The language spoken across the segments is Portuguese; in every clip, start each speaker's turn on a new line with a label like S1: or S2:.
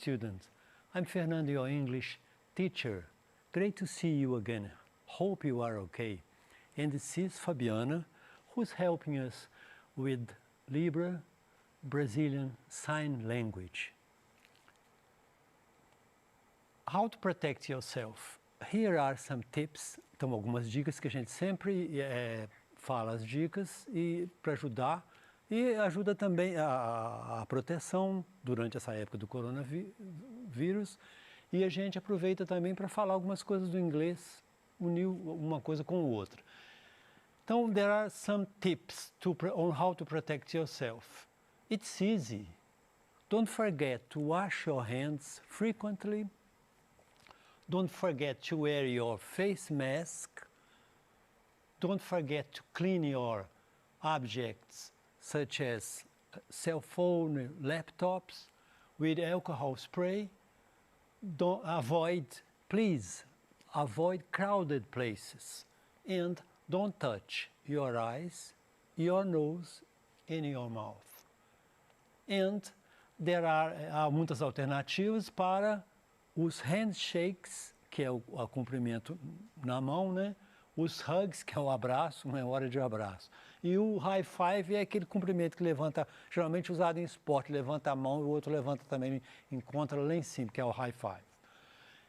S1: students. I'm Fernando, your English teacher. Great to see you again. Hope you are okay. And this is Fabiana, who's helping us with Libra Brazilian Sign Language. How to protect yourself. Here are some tips. Então, algumas dicas que a gente sempre fala as dicas e para ajudar. E ajuda também a proteção durante essa época do coronavírus. E a gente aproveita também para falar algumas coisas do inglês, unir uma coisa com a outra. Então, there are some tips on how to protect yourself. It's easy. Don't forget to wash your hands frequently. Don't forget to wear your face mask. Don't forget to clean your objects, such as cell phone, laptops, with alcohol spray. Please avoid crowded places. And don't touch your eyes, your nose, and your mouth. And there há muitas alternativas para os handshakes, que é o cumprimento na mão, né? Os hugs, que é o abraço, uma hora de abraço. E o high five é aquele cumprimento que levanta, geralmente usado em esporte, levanta a mão e o outro levanta também, encontra lá em cima, que é o high five.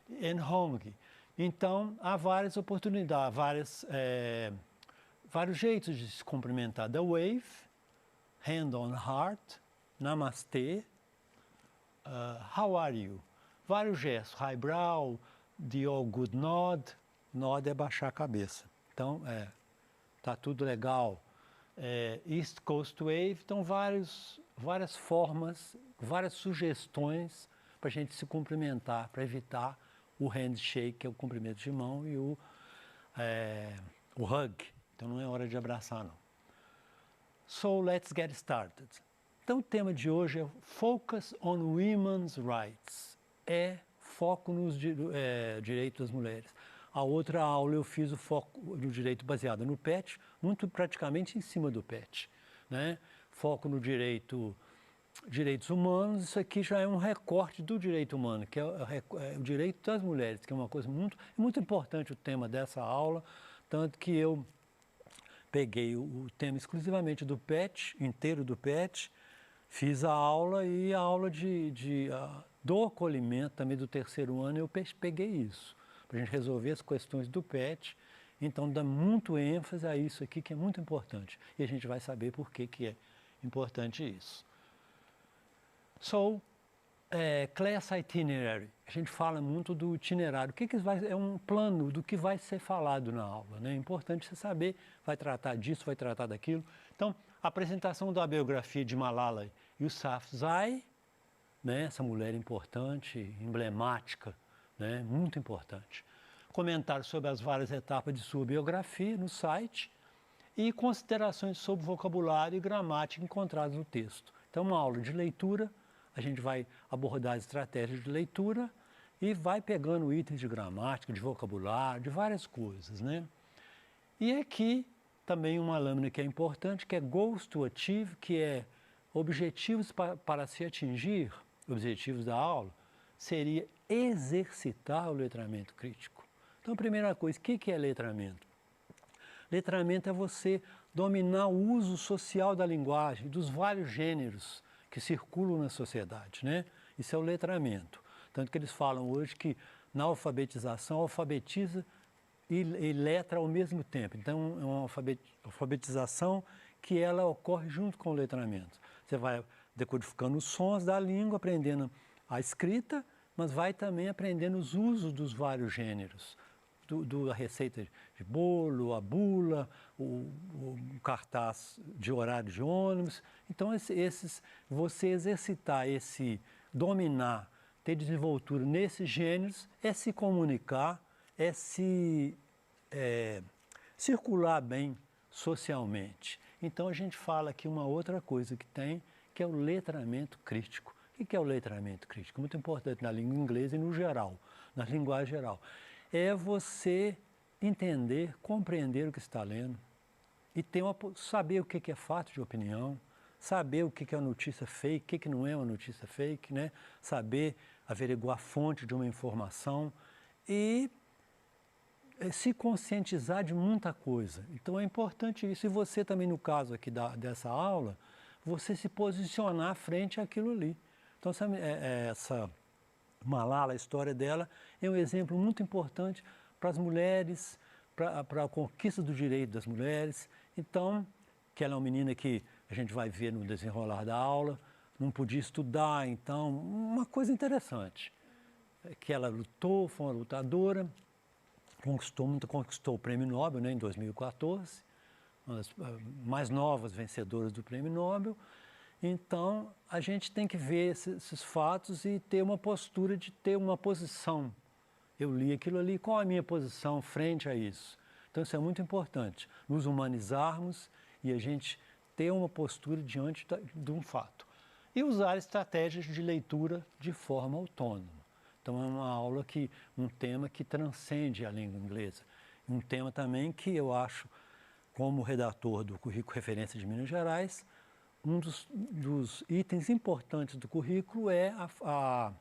S1: And hug. Então, há várias oportunidades, vários jeitos de se cumprimentar. The wave, hand on heart, namastê, how are you? Vários gestos, highbrow, the all good nod. Nod é baixar a cabeça. Então, tá tudo legal. East Coast Wave, então várias formas, várias sugestões para a gente se cumprimentar, para evitar o handshake, que é o cumprimento de mão, e o hug. Então não é hora de abraçar, não. So, let's get started. Então o tema de hoje é Focus on Women's Rights. Foco nos direitos das mulheres. A outra aula eu fiz o foco no direito baseado no PET, muito praticamente em cima do PET, né? Foco no direitos humanos, isso aqui já é um recorte do direito humano, que é o direito das mulheres, que é uma coisa muito importante o tema dessa aula, tanto que eu peguei o tema exclusivamente do PET, inteiro do PET, fiz a aula e a aula do acolhimento também do terceiro ano eu peguei isso, para a gente resolver as questões do PET, então dá muito ênfase a isso aqui que é muito importante e a gente vai saber por que é importante isso. So, class itinerary, a gente fala muito do itinerário, é um plano do que vai ser falado na aula, né? É importante você saber, vai tratar disso, vai tratar daquilo. Então, a apresentação da biografia de Malala Yousafzai, né? Essa mulher importante, emblemática, né? Muito importante. Comentários sobre as várias etapas de sua biografia no site e considerações sobre vocabulário e gramática encontradas no texto. Então, uma aula de leitura, a gente vai abordar as estratégias de leitura e vai pegando itens de gramática, de vocabulário, de várias coisas, né? E aqui também uma lâmina que é importante, que é Goals to Achieve, que é objetivos para se atingir, objetivos da aula, seria exercitar o letramento crítico. Então, a primeira coisa, o que é letramento? Letramento é você dominar o uso social da linguagem, dos vários gêneros que circulam na sociedade, né? Isso é o letramento. Tanto que eles falam hoje que na alfabetização, alfabetiza e letra ao mesmo tempo. Então, é uma alfabetização que ela ocorre junto com o letramento. Você vai decodificando os sons da língua, aprendendo a escrita, mas vai também aprendendo os usos dos vários gêneros. A receita de bolo, a bula, o cartaz de horário de ônibus. Então, você exercitar dominar, ter desenvoltura nesses gêneros, é se comunicar, é circular bem socialmente. Então, a gente fala aqui uma outra coisa que é o letramento crítico. O que é o letramento crítico? Muito importante na língua inglesa e no geral, na linguagem geral. É você entender, compreender o que está lendo e saber o que é fato de opinião, saber o que é uma notícia fake, o que não é uma notícia fake, né? Saber averiguar a fonte de uma informação e se conscientizar de muita coisa. Então é importante isso. E você também, no caso aqui dessa aula, você se posicionar frente àquilo ali. Então essa Malala, a história dela, é um exemplo muito importante para as mulheres, para a conquista do direito das mulheres. Então, que ela é uma menina que a gente vai ver no desenrolar da aula, não podia estudar, então, uma coisa interessante, que ela lutou, foi uma lutadora, conquistou o Prêmio Nobel, né, em 2014, uma das mais novas vencedoras do Prêmio Nobel. Então, a gente tem que ver esses fatos e ter uma postura de ter uma posição. Eu li aquilo ali, qual a minha posição frente a isso? Então, isso é muito importante, nos humanizarmos e a gente ter uma postura diante de um fato. E usar estratégias de leitura de forma autônoma. Então, é uma aula um tema que transcende a língua inglesa. Um tema também que eu acho, como redator do currículo Referência de Minas Gerais, um dos itens importantes do currículo é a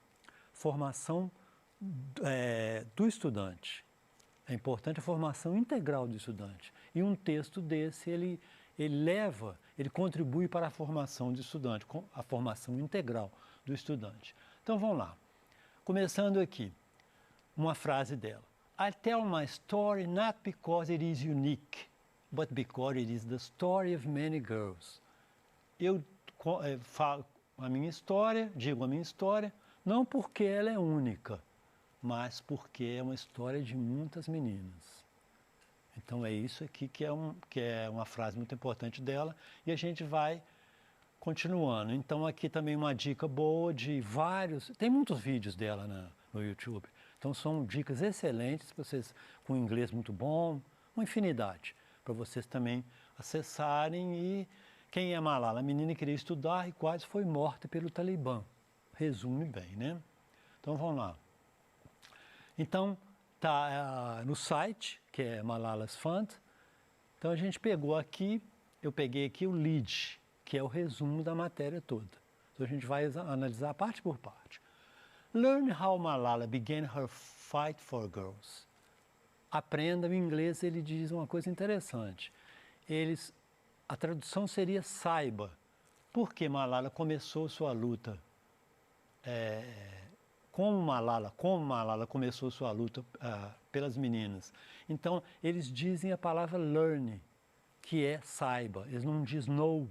S1: formação do estudante. É importante a formação integral do estudante. E um texto desse, ele contribui para a formação do estudante, a formação integral do estudante. Então, vamos lá. Começando aqui, uma frase dela. I tell my story not because it is unique, but because it is the story of many girls. Eu falo a minha história, digo a minha história, não porque ela é única, mas porque é uma história de muitas meninas. Então é isso aqui que é uma frase muito importante dela e a gente vai continuando. Então aqui também uma dica boa de tem muitos vídeos dela no YouTube. Então são dicas excelentes, vocês com inglês muito bom, uma infinidade, para vocês também acessarem. E quem é Malala? A menina queria estudar e quase foi morta pelo Talibã. Resume bem, né? Então vamos lá. Então tá no site, que é Malala's Fund. Então a gente eu peguei aqui o lead, que é o resumo da matéria toda. Então a gente vai analisar parte por parte. Learn how Malala began her fight for girls. Aprenda, em inglês ele diz uma coisa interessante. A tradução seria saiba, porque Malala começou sua luta, como Malala começou sua luta pelas meninas. Então, eles dizem a palavra learn, que é saiba. Eles não dizem know,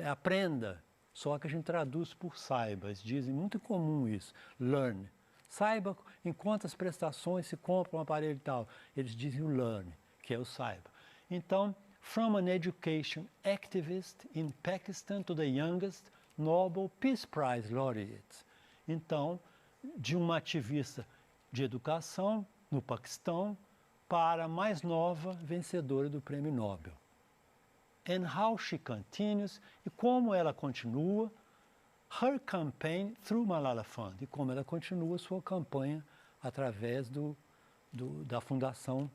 S1: aprenda, só que a gente traduz por saiba. Eles dizem, muito comum isso, learn. Saiba em quantas prestações se compra um aparelho e tal. Eles dizem o learn, que é o saiba. Então, from an education activist in Pakistan to the youngest Nobel Peace Prize laureate. Então, de uma ativista de educação no Paquistão para a mais nova vencedora do Prêmio Nobel. And how she continues, e como ela continua, her campaign through Malala Fund, e como ela continua sua campanha através da fundação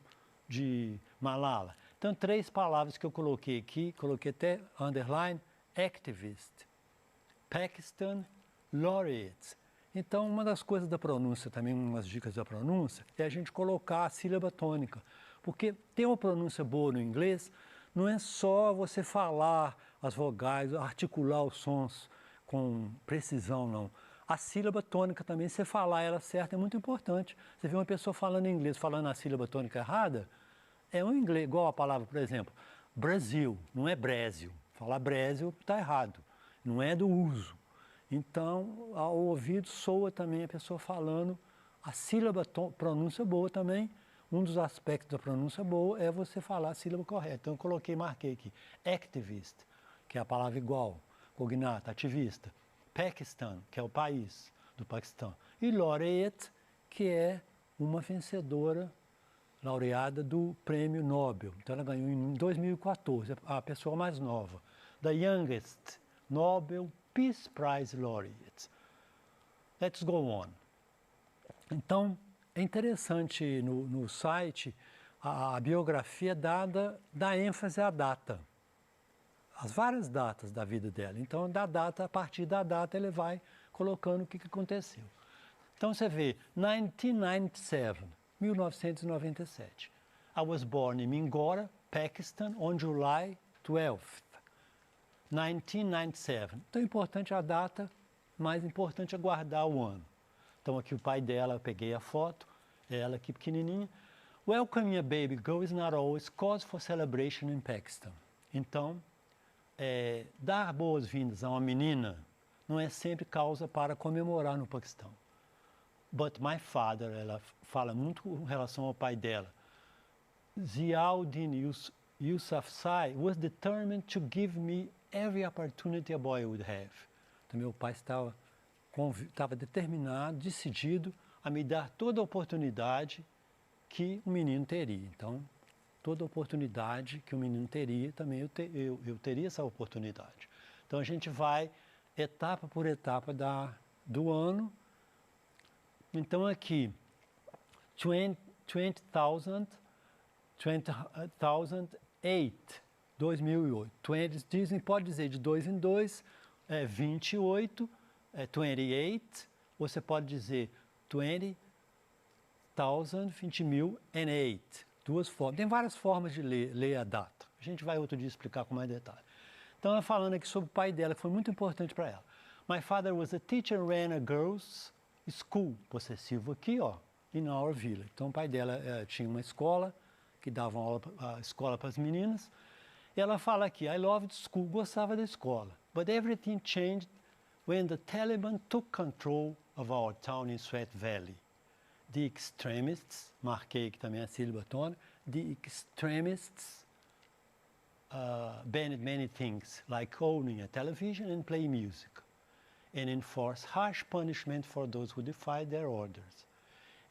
S1: de Malala. Então, 3 palavras que eu coloquei aqui, coloquei até underline, activist, Pakistan, laureate. Então, uma das coisas da pronúncia, também umas dicas da pronúncia, é a gente colocar a sílaba tônica. Porque ter uma pronúncia boa no inglês não é só você falar as vogais, articular os sons com precisão, não. A sílaba tônica também, você falar ela certa é muito importante. Você vê uma pessoa falando inglês, falando a sílaba tônica errada, é um inglês, igual a palavra, por exemplo, Brasil, não é Brasil. Falar Brasil está errado, não é do uso. Então, ao ouvido soa também a pessoa falando a sílaba, pronúncia boa também. Um dos aspectos da pronúncia boa é você falar a sílaba correta. Então, eu marquei aqui, activist, que é a palavra igual, cognata, ativista. Pakistan, que é o país do Paquistão. E laureate, que é uma vencedora, laureada do Prêmio Nobel. Então, ela ganhou em 2014, a pessoa mais nova. The youngest Nobel Peace Prize laureate. Let's go on. Então, é interessante no site a biografia dá ênfase à data, as várias datas da vida dela. Então, a partir da data, ele vai colocando o que aconteceu. Então você vê, 1997. I was born in Mingora, Pakistan, on July 12th, 1997. Então é importante a data, mais importante é guardar o ano. Então aqui o pai dela, eu peguei a foto, ela aqui pequenininha. Welcoming a baby girl is not always cause for celebration in Pakistan. Então, dar boas-vindas a uma menina não é sempre causa para comemorar no Paquistão. But my father, ela fala muito com relação ao pai dela. Ziauddin Yousafzai was determined to give me every opportunity a boy would have. Então, meu pai estava determinado, decidido a me dar toda a oportunidade que um menino teria. Então, toda a oportunidade que o menino teria, também eu teria essa oportunidade. Então, a gente vai etapa por etapa do ano. Então, aqui, 2008, 2008. Pode dizer de 2 em 2, 28, 28, ou você pode dizer 20,008. Duas formas. Tem várias formas de ler a data. A gente vai outro dia explicar com mais detalhe. Então, ela falando aqui sobre o pai dela, que foi muito importante para ela. My father was a teacher and ran a girls' school, possessivo aqui, ó, in our village. Então, o pai dela tinha uma escola, que dava a escola para as meninas. E ela fala aqui, I loved school, gostava da escola. But everything changed when the Taliban took control of our town in Swat Valley. The extremists, marquei aqui também a sílaba tônica, the extremists banned many things, like owning a television and play music, and enforced harsh punishment for those who defied their orders.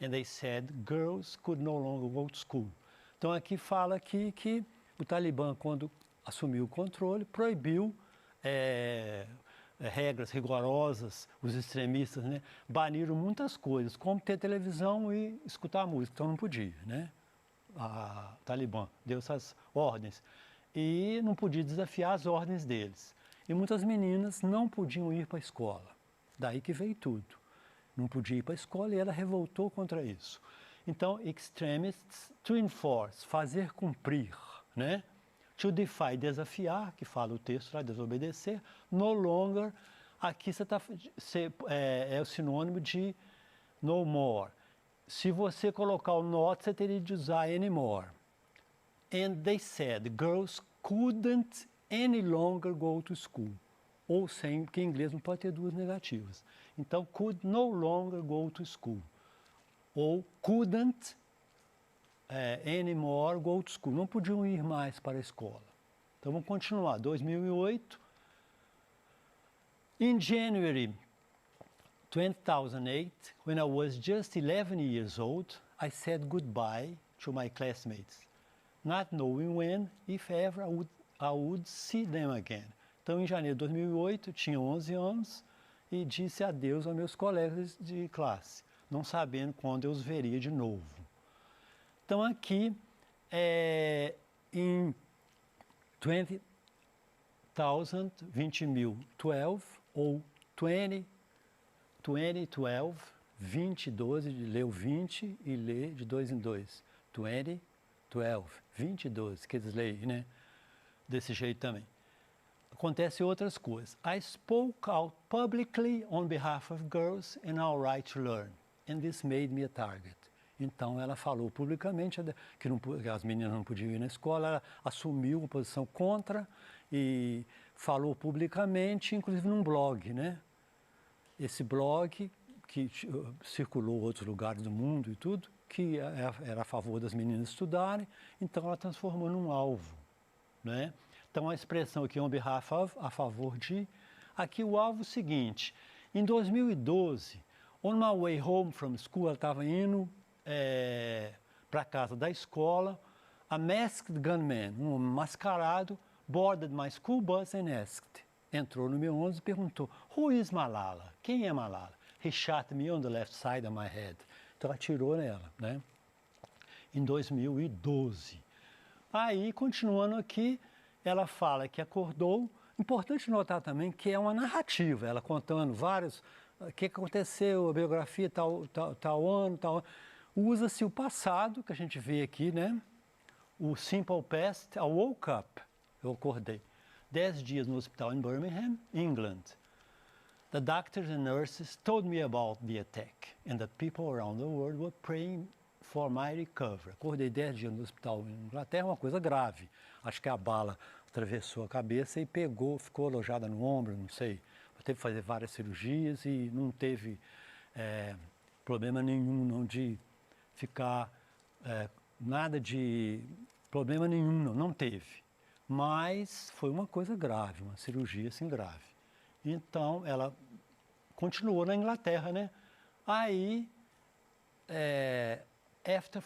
S1: And they said girls could no longer go to school. Então aqui fala aqui que o Talibã, quando assumiu o controle, proibiu regras rigorosas, os extremistas, né, baniram muitas coisas, como ter televisão e escutar música, então não podia, né? O Talibã deu essas ordens e não podia desafiar as ordens deles. E muitas meninas não podiam ir para a escola, daí que veio tudo. Não podia ir para a escola e ela revoltou contra isso. Então, extremists, to enforce, fazer cumprir, né? To defy, desafiar, que fala o texto lá, desobedecer. No longer, aqui é o sinônimo de no more. Se você colocar o not, você teria de usar anymore. And they said, girls couldn't any longer go to school. Ou sem, porque em inglês não pode ter duas negativas. Então, could no longer go to school. Ou couldn't anymore go to school. Não podiam ir mais para a escola. Então, vamos continuar. 2008. In January 2008, when I was just 11 years old, I said goodbye to my classmates, not knowing when, if ever, I would see them again. Então, em janeiro de 2008, eu tinha 11 anos e disse adeus aos meus colegas de classe, não sabendo quando eu os veria de novo. Então, aqui, em 20,000, 20,012, ou 2012, 2012, leu 20 e lê de 2 em 2. 2012, 2012, que eles leem, né? Desse jeito também. Acontecem outras coisas. I spoke out publicly on behalf of girls and our right to learn, and this made me a target. Então, ela falou publicamente que as meninas não podiam ir na escola, ela assumiu uma posição contra e falou publicamente, inclusive num blog, né? Esse blog que circulou em outros lugares do mundo e tudo, que era a favor das meninas estudarem, então ela transformou num alvo, né? Então, a expressão aqui, on behalf of, a favor de. Aqui o alvo seguinte, em 2012, on my way home from school, ela estava indo para a casa da escola, a masked gunman, um mascarado, boarded my school bus and asked. Entrou no meu ônibus e perguntou, who is Malala? Quem é Malala? He shot me on the left side of my head. Então, atirou nela, né? Em 2012. Aí, continuando aqui, ela fala que acordou. Importante notar também que é uma narrativa, ela contando vários o que aconteceu, a biografia, tal ano, tal ano. Usa-se o passado, que a gente vê aqui, né? O simple past, I woke up, eu acordei. 10 dias no hospital em Birmingham, England. The doctors and nurses told me about the attack and that people around the world were praying for my recovery. Acordei 10 dias no hospital em Inglaterra, uma coisa grave. Acho que a bala atravessou a cabeça e pegou, ficou alojada no ombro, não sei. Teve que fazer várias cirurgias e não teve problema nenhum não de ficar, nada de problema nenhum, não teve. Mas foi uma coisa grave, uma cirurgia assim grave. Então, ela continuou na Inglaterra, né? Aí, after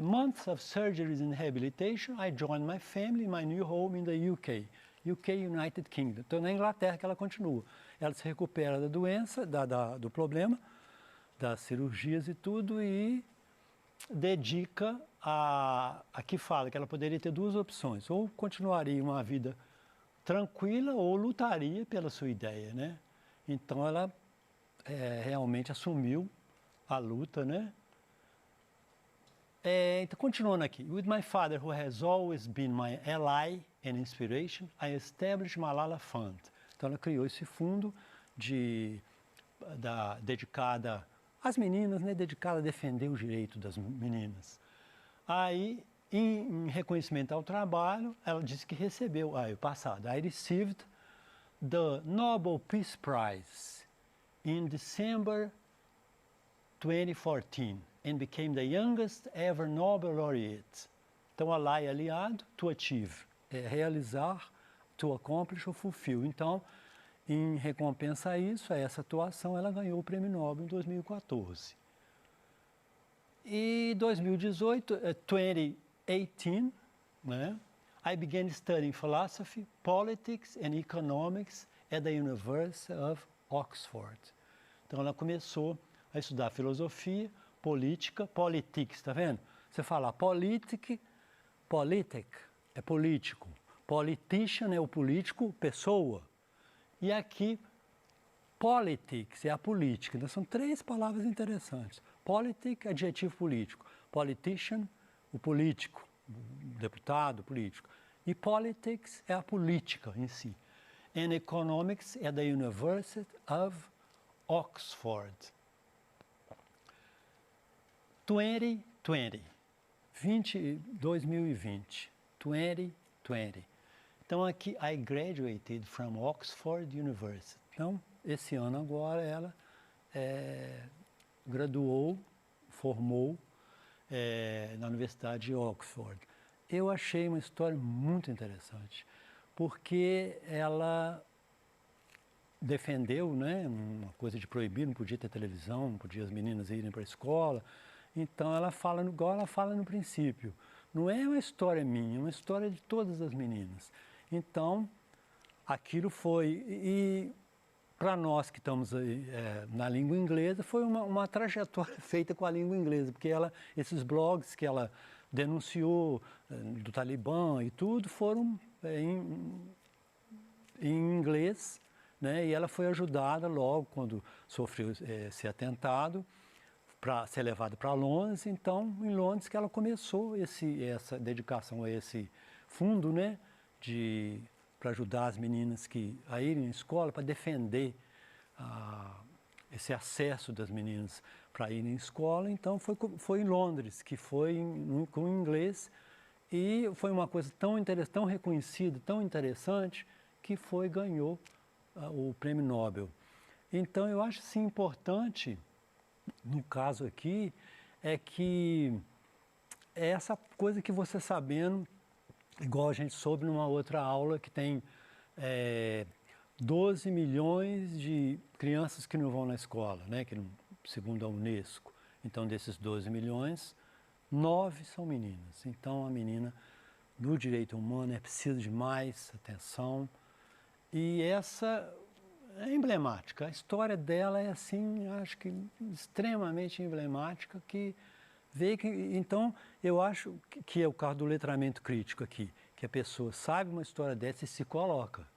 S1: months of surgeries and rehabilitation, I joined my family in my new home in the UK, United Kingdom. Então, na Inglaterra que ela continua. Ela se recupera da doença, do problema, das cirurgias e tudo, e dedica aqui fala que ela poderia ter duas opções, ou continuaria uma vida tranquila ou lutaria pela sua ideia, né? Então ela realmente assumiu a luta, né? Então, continuando aqui. With my father, who has always been my ally and inspiration, I established Malala Fund. Então ela criou esse fundo dedicada às meninas, né? Dedicada a defender o direito das meninas. Aí, em reconhecimento ao trabalho, ela disse que recebeu, o passado, I received the Nobel Peace Prize in December 2014 and became the youngest ever Nobel laureate. Então, ally, aliado, to achieve, realizar, to accomplish ou fulfill. Então, em recompensa a isso, a essa atuação, ela ganhou o Prêmio Nobel em 2014. E 2018, 2018, né, I began studying philosophy, politics and economics at the University of Oxford. Então ela começou a estudar filosofia, política, politics, tá vendo? Você fala politic é político, politician é o político, pessoa. E aqui, politics é a política. Então são três palavras interessantes. Politic, adjetivo político. Politician, o político, o deputado, político. E politics é a política em si. And economics é da University of Oxford. 2020. 2020. Então aqui, I graduated from Oxford University. Então, esse ano agora ela graduou, formou na Universidade de Oxford. Eu achei uma história muito interessante, porque ela defendeu, né, uma coisa de proibir, não podia ter televisão, não podia as meninas irem para a escola. Então ela fala, igual ela fala no princípio, não é uma história minha, é uma história de todas as meninas. Então, aquilo foi, e para nós que estamos na língua inglesa, foi uma trajetória feita com a língua inglesa, porque esses blogs que ela denunciou do Talibã e tudo foram em inglês, né? E ela foi ajudada logo quando sofreu esse atentado para ser levada para Londres. Então, em Londres que ela começou essa dedicação a esse fundo, né? Para ajudar as meninas a irem à escola, para defender esse acesso das meninas para irem à escola. Então, foi em Londres, que foi com inglês, e foi uma coisa tão interessante, tão reconhecida, tão interessante, que ganhou o Prêmio Nobel. Então, eu acho assim, importante, no caso aqui, é que essa coisa que você sabendo, igual a gente soube numa outra aula, que tem 12 milhões de crianças que não vão na escola, né? Segundo a Unesco. Então, desses 12 milhões, 9 são meninas. Então, a menina, no direito humano, precisa de mais atenção. E essa é emblemática. A história dela é, assim, acho que extremamente emblemática, que vê que... Então, eu acho que é o caso do letramento crítico aqui, que a pessoa sabe uma história dessa e se coloca.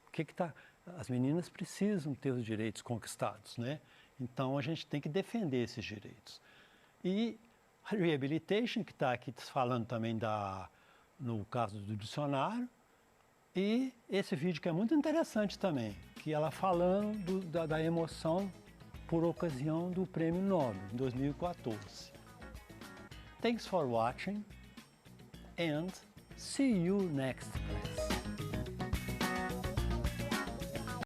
S1: O que está... as meninas precisam ter os direitos conquistados, né? Então a gente tem que defender esses direitos. E rehabilitation, que está aqui falando também no caso do dicionário, e esse vídeo que é muito interessante também, que ela falando da emoção por ocasião do Prêmio Nobel, em 2014. Thanks for watching and see you next.